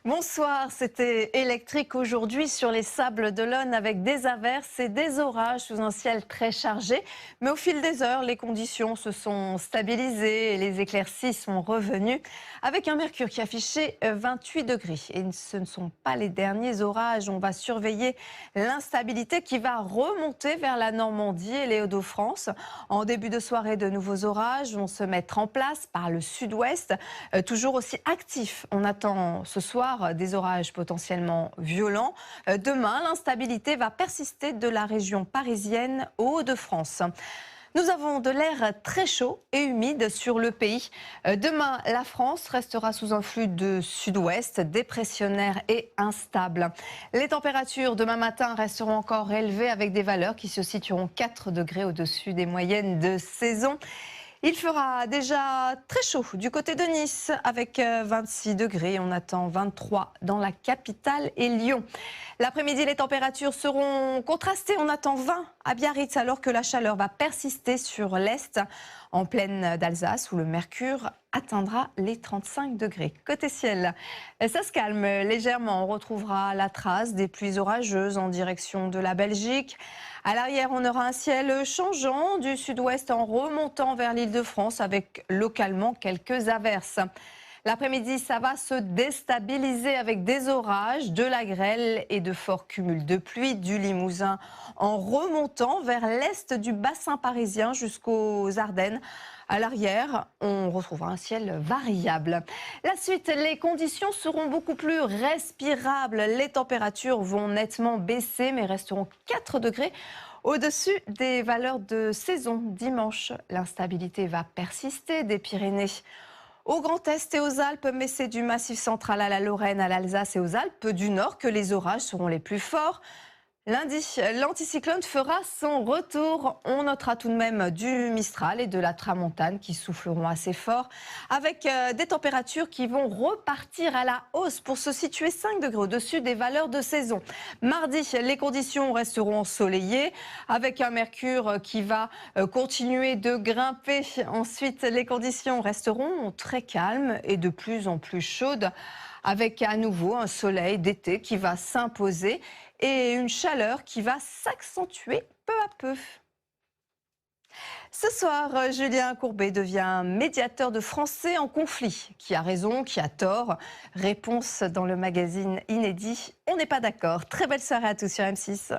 Bonsoir, c'était électrique aujourd'hui sur les sables d'Olonne avec des averses et des orages sous un ciel très chargé. Mais au fil des heures, les conditions se sont stabilisées et les éclaircies sont revenues avec un mercure qui affichait 28 degrés. Et ce ne sont pas les derniers orages. On va surveiller l'instabilité qui va remonter vers la Normandie et les Hauts-de-France. En début de soirée, de nouveaux orages vont se mettre en place par le sud-ouest, toujours aussi actifs. On attend ce soir des orages potentiellement violents. Demain, l'instabilité va persister de la région parisienne aux Hauts-de-France. Nous avons de l'air très chaud et humide sur le pays. Demain, la France restera sous un flux de sud-ouest, dépressionnaire et instable. Les températures demain matin resteront encore élevées avec des valeurs qui se situeront 4 degrés au-dessus des moyennes de saison. Il fera déjà très chaud du côté de Nice avec 26 degrés. On attend 23 dans la capitale et Lyon. L'après-midi, les températures seront contrastées. On attend 20 à Biarritz alors que la chaleur va persister sur l'Est, en plaine d'Alsace où le mercure atteindra les 35 degrés. Côté ciel, ça se calme légèrement. On retrouvera la trace des pluies orageuses en direction de la Belgique. À l'arrière, on aura un ciel changeant du sud-ouest en remontant vers l'Île-de-France avec localement quelques averses. L'après-midi, ça va se déstabiliser avec des orages, de la grêle et de forts cumuls de pluie du Limousin en remontant vers l'est du bassin parisien jusqu'aux Ardennes. À l'arrière, on retrouvera un ciel variable. La suite, les conditions seront beaucoup plus respirables. Les températures vont nettement baisser mais resteront 4 degrés au-dessus des valeurs de saison. Dimanche, l'instabilité va persister des Pyrénées au Grand Est et aux Alpes, mais c'est du Massif central à la Lorraine, à l'Alsace et aux Alpes du Nord que les orages seront les plus forts. Lundi, l'anticyclone fera son retour. On notera tout de même du Mistral et de la Tramontane qui souffleront assez fort, avec des températures qui vont repartir à la hausse pour se situer 5 degrés au-dessus des valeurs de saison. Mardi, les conditions resteront ensoleillées, avec un mercure qui va continuer de grimper. Ensuite, les conditions resteront très calmes et de plus en plus chaudes, avec à nouveau un soleil d'été qui va s'imposer et une chaleur qui va s'accentuer peu à peu. Ce soir, Julien Courbet devient médiateur de Français en conflit. Qui a raison, qui a tort? Réponse dans le magazine Inédit. On n'est pas d'accord. Très belle soirée à tous sur M6.